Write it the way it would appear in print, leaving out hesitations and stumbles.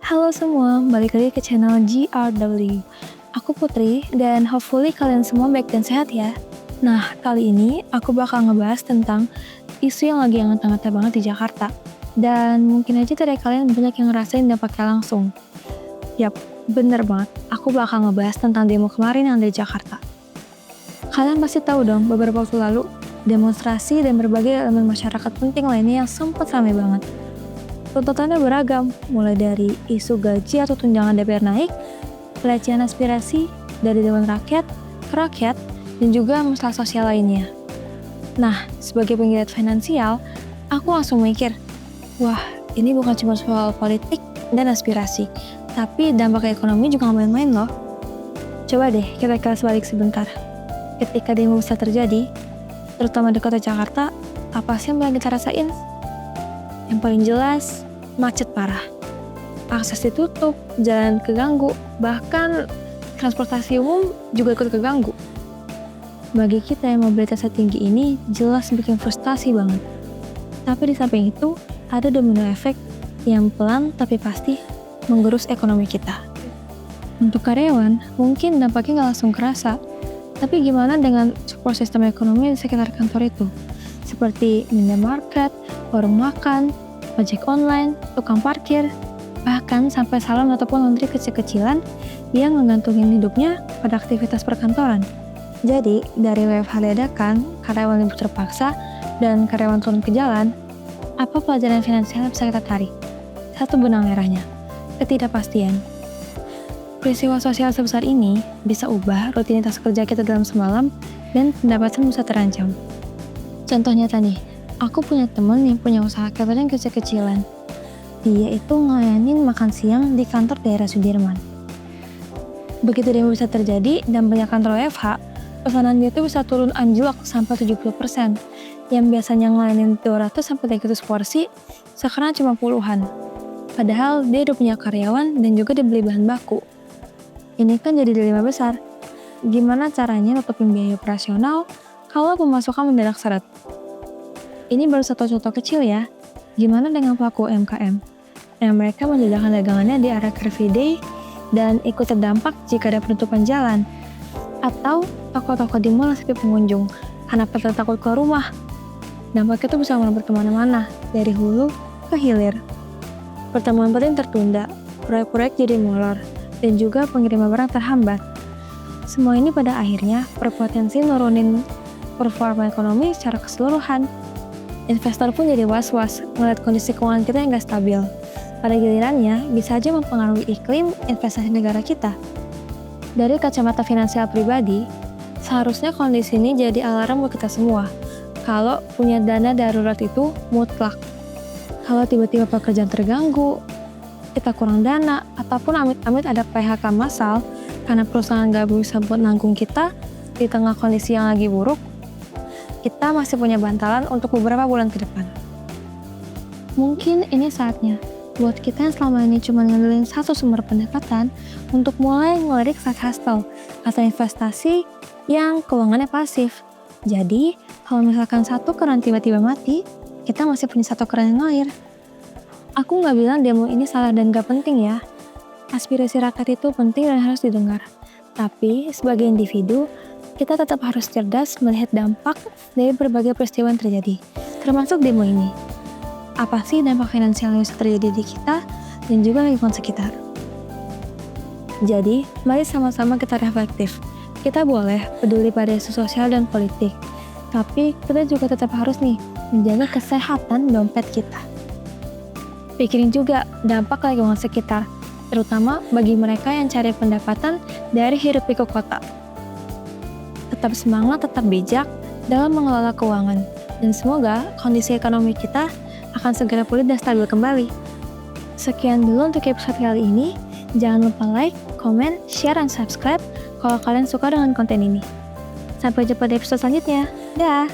Halo semua, balik lagi ke channel GRW. Aku Putri, dan hopefully kalian semua baik dan sehat ya. Nah, kali ini aku bakal ngebahas tentang isu yang lagi hangat-hangatnya banget di Jakarta. Dan mungkin aja dari kalian banyak yang ngerasain dampaknya langsung. Yap, bener banget, aku bakal ngebahas tentang demo kemarin yang ada di Jakarta. Kalian pasti tahu dong, beberapa waktu lalu, demonstrasi dan berbagai elemen masyarakat penting lainnya yang sempat ramai banget. Tuntutannya beragam, mulai dari isu gaji atau tunjangan DPR naik, pelecehan aspirasi dari Dewan Rakyat ke rakyat, dan juga masalah sosial lainnya. Nah, sebagai penggiat finansial, aku langsung mikir, wah, ini bukan cuma soal politik dan aspirasi, tapi dampak ekonomi juga nggak main-main loh. Coba deh kita kelas balik sebentar. Ketika demo besar terjadi, terutama di kota Jakarta, apa sih yang kita rasain? Yang paling jelas, macet parah. Akses ditutup, jalan keganggu, bahkan transportasi umum juga ikut keganggu. Bagi kita yang mobilitasnya tinggi ini, jelas bikin frustasi banget. Tapi di samping itu, ada domino efek yang pelan tapi pasti menggerus ekonomi kita. Untuk karyawan, mungkin dampaknya nggak langsung kerasa. Tapi gimana dengan support sistem ekonomi di sekitar kantor itu? Seperti minimarket, warung makan, ojek online, tukang parkir, bahkan sampai salon ataupun laundry kecil-kecilan yang menggantungin hidupnya pada aktivitas perkantoran. Jadi, dari WFH dadakan, karyawan libur terpaksa, dan karyawan turun ke jalan, apa pelajaran finansial yang bisa kita tarik? Satu benang merahnya, ketidakpastian. Peristiwa sosial sebesar ini bisa ubah rutinitas kerja kita dalam semalam dan pendapatan bisa terancam. Contoh nyata nih, aku punya temen yang punya usaha catering kecil-kecilan. Dia itu ngelayanin makan siang di kantor daerah Sudirman. Begitu demo bisa terjadi dan banyak kantor WFH, pesanan dia tuh bisa turun anjlok sampai 70%. Yang biasanya ngelayanin 200-300 porsi, sekarang cuma puluhan. Padahal dia udah punya karyawan dan juga dibeli bahan baku. Ini kan jadi dilema besar. Gimana caranya nutupin biaya operasional kalau pemasukan mendadak seret? Ini baru satu contoh kecil ya. Gimana dengan pelaku UMKM? Yang mereka menjajakan dagangannya di area Car Free Day dan ikut terdampak jika ada penutupan jalan. Atau toko-toko di mall sepi pengunjung karena pada takut keluar rumah. Dampaknya itu bisa merambat kemana-mana, dari hulu ke hilir. Pertemuan penting tertunda, proyek-proyek jadi molor, dan juga pengiriman barang terhambat. Semua ini pada akhirnya berpotensi nurunin performa ekonomi secara keseluruhan. Investor pun jadi was-was melihat kondisi keuangan kita yang gak stabil. Pada gilirannya, bisa aja mempengaruhi iklim investasi negara kita. Dari kacamata finansial pribadi, seharusnya kondisi ini jadi alarm buat kita semua. Kalau punya dana darurat itu mutlak. Kalau tiba-tiba pekerjaan terganggu, kita kurang dana, ataupun amit-amit ada PHK massal karena perusahaan gak bisa buat nanggung kita di tengah kondisi yang lagi buruk, kita masih punya bantalan untuk beberapa bulan ke depan. Mungkin ini saatnya buat kita yang selama ini cuma ngandelin satu sumber pendapatan untuk mulai ngelirik side hustle atau investasi yang keuangannya pasif. Jadi, kalau misalkan satu keran tiba-tiba mati, kita masih punya satu keran yang ngalir. Aku nggak bilang demo ini salah dan gak penting ya. Aspirasi rakyat itu penting dan harus didengar. Tapi, sebagai individu, kita tetap harus cerdas melihat dampak dari berbagai peristiwa yang terjadi, termasuk demo ini. Apa sih dampak finansial yang bisa terjadi di kita dan juga lingkungan sekitar? Jadi, mari sama-sama kita reflektif. Kita boleh peduli pada isu sosial dan politik, tapi kita juga tetap harus menjaga kesehatan dompet kita. Pikirin juga dampak lingkungan sekitar, terutama bagi mereka yang cari pendapatan dari hiruk pikuk kota. Tetap semangat, tetap bijak dalam mengelola keuangan, dan semoga kondisi ekonomi kita akan segera pulih dan stabil kembali. Sekian dulu untuk episode kali ini. Jangan lupa like, komen, share, dan subscribe kalau kalian suka dengan konten ini. Sampai jumpa di episode selanjutnya. Dah!